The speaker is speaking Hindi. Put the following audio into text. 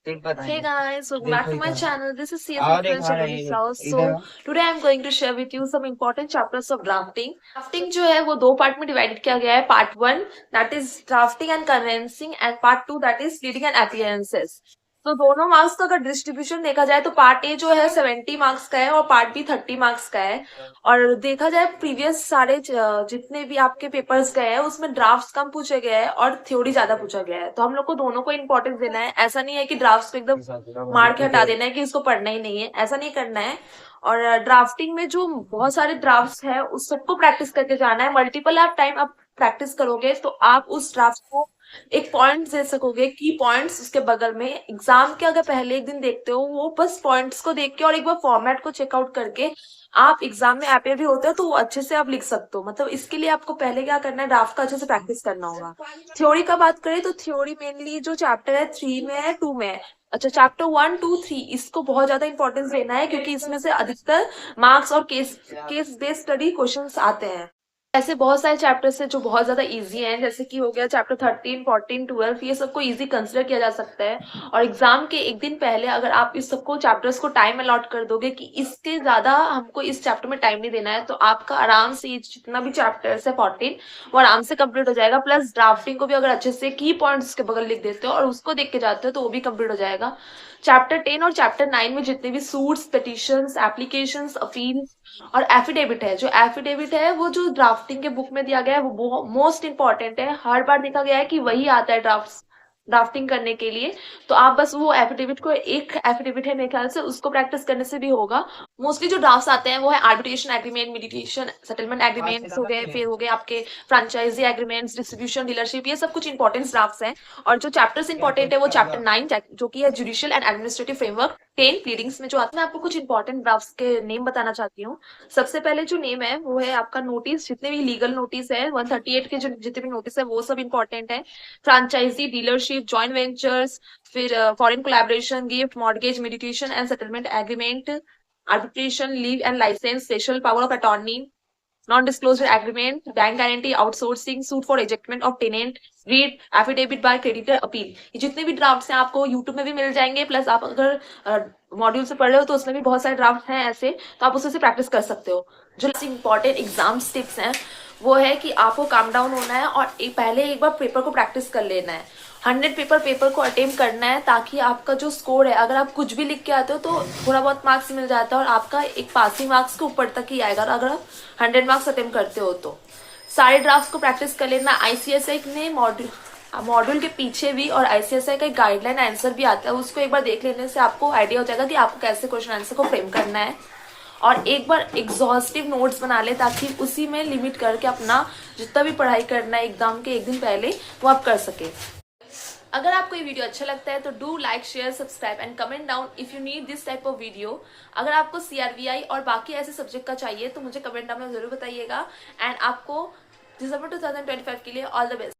Hey guys, welcome back देखो to my इधर channel. This is CS आओ Influencer दिखा रहे हैं Ravisha. इधर So today I'm going to share with you some important chapters of drafting. Drafting जो है वो दो पार्ट में डिवाइड किया गया है. Part 1 that is drafting and conveyancing and Part 2 that is pleading and appearances. तो दोनों मार्क्स का अगर डिस्ट्रीब्यूशन देखा जाए तो पार्ट ए जो है 70 मार्क्स का है और पार्ट बी 30 मार्क्स का है. और देखा जाए प्रीवियस सारे जितने भी आपके पेपर्स गए हैं उसमें ड्राफ्ट्स कम पूछे गए हैं और थ्योरी ज्यादा पूछा गया है. तो हम लोग को दोनों को इम्पोर्टेंस देना है. ऐसा नहीं है कि ड्राफ्ट्स को एकदम मार के हटा देना है कि इसको पढ़ना ही नहीं है, ऐसा नहीं करना है. और ड्राफ्टिंग में जो बहुत सारे ड्राफ्ट्स है उस सबको प्रैक्टिस करके जाना है. मल्टीपल आप टाइम आप प्रैक्टिस करोगे तो आप उस ड्राफ्ट को एक पॉइंट दे सकोगे, की पॉइंट्स उसके बगल में. एग्जाम के अगर पहले एक दिन देखते हो वो बस पॉइंट्स को देख के और एक बार फॉर्मेट को चेकआउट करके आप एग्जाम में अपेयर भी होते हो तो वो अच्छे से आप लिख सकते हो. मतलब इसके लिए आपको पहले क्या करना है, ड्राफ्ट का अच्छे से प्रैक्टिस करना होगा. थ्योरी का बात करें तो थ्योरी मेनली जो चैप्टर है 3 में है, 2 में है. अच्छा, चैप्टर 1 2 3 इसको बहुत ज्यादा इंपॉर्टेंस देना है क्योंकि इसमें से अधिकतर मार्क्स और केस बेस्ड स्टडी क्वेश्चंस आते हैं. ऐसे बहुत सारे चैप्टर्स हैं जो बहुत ज्यादा इजी हैं, जैसे कि हो गया चैप्टर 13 14 12, ये सबको इजी कंसिडर किया जा सकता है. और एग्जाम के एक दिन पहले अगर आप इस सबको चैप्टर्स को टाइम अलॉट कर दोगे कि इसके ज्यादा हमको इस चैप्टर में टाइम नहीं देना है तो आपका आराम से ये जितना भी चैप्टर्स है 14 वो आराम से कंप्लीट हो जाएगा. प्लस ड्राफ्टिंग को भी अगर अच्छे से की पॉइंट्स के बगल लिख देते हो और उसको देख के जाते हो तो वो भी कंप्लीट हो जाएगा. चैप्टर 10 और चैप्टर 9 में जितने भी सूट्स, पिटिशंस, एप्लीकेशंस, अपील और एफिडेविट है, जो एफिडेविट है वो जो ड्राफ्टिंग के बुक में दिया गया है वो मोस्ट इंपॉर्टेंट है. हर बार देखा गया है कि वही आता है ड्राफ्टिंग करने के लिए. तो आप बस वो एफिडेविट को, एक एफिडेविट है मेरे ख्याल से, उसको प्रैक्टिस करने से भी होगा. मोस्टली जो ड्राफ्ट्स आते हैं वो है arbitration agreement, meditation, settlement agreements हो गए, फिर हो गए आपके फ्रेंचाइजी एग्रीमेंट्स, डिस्ट्रीब्यूशन, डीलरशिप, ये सब कुछ इंपॉर्टेंट ड्राफ्ट्स हैं. और जो चैप्टर्स इंपॉर्टेंट है वो चैप्टर 9 जो कि है judicial and administrative framework. 10 pleadings में जो आता है. मैं आपको कुछ इंपॉर्टेंट ड्राफ्ट्स के नेम बताना चाहती हूँ. सबसे पहले जो नेम है वो है आपका नोटिस. जितने भी लीगल नोटिस है 138 के जो जितने भी नोटिस है वो सब इंपॉर्टेंट है. फ्रेंचाइजी, डीलरशिप, जॉइंट वेंचर्स, फिर foreign collaboration, gift, mortgage, meditation and settlement agreement, arbitration, leave and license, special power of attorney, non-disclosure agreement, bank guarantee, outsourcing, suit for ejectment of tenant, read, affidavit by creditor, appeal. ये जितने भी ड्राफ्ट्स हैं आपको यूट्यूब में भी मिल जाएंगे. प्लस आप अगर मॉड्यूल से पढ़ रहे हो तो उसमें भी बहुत सारे ड्राफ्ट हैं ऐसे, तो आप उससे प्रैक्टिस कर सकते हो. जो इंपॉर्टेंट एग्जाम टिप्स हैं वो है कि आपको काम डाउन होना है और पहले एक बार पेपर को प्रैक्टिस कर लेना है. 100 पेपर को अटेम्प्ट करना है ताकि आपका जो स्कोर है, अगर आप कुछ भी लिख के आते हो तो थोड़ा बहुत मार्क्स मिल जाता है और आपका एक पासिंग मार्क्स के ऊपर तक ही आएगा अगर आप 100 मार्क्स अटेम्प्ट करते हो तो. सारे ड्राफ्ट को प्रैक्टिस कर लेना. आईसीएसआई ने मॉड्यूल के पीछे भी और आईसीएसआई का एक गाइडलाइन आंसर भी आता है, उसको एक बार देख लेने से आपको आइडिया हो जाएगा कि आपको कैसे क्वेश्चन आंसर को फ्रेम करना है. और एक बार एग्जॉस्टिव नोट्स बना ले ताकि उसी में लिमिट करके अपना जितना भी पढ़ाई करना है एग्जाम के एक दिन पहले वो आप कर सके. अगर आपको ये वीडियो अच्छा लगता है तो do like, share, subscribe and comment down if you need this type of video. अगर आपको सीआरबीआई और बाकी ऐसे सब्जेक्ट का चाहिए तो मुझे कमेंट डाउन में जरूर बताइएगा. एंड आपको दिसंबर 2025 के लिए ऑल द बेस्ट.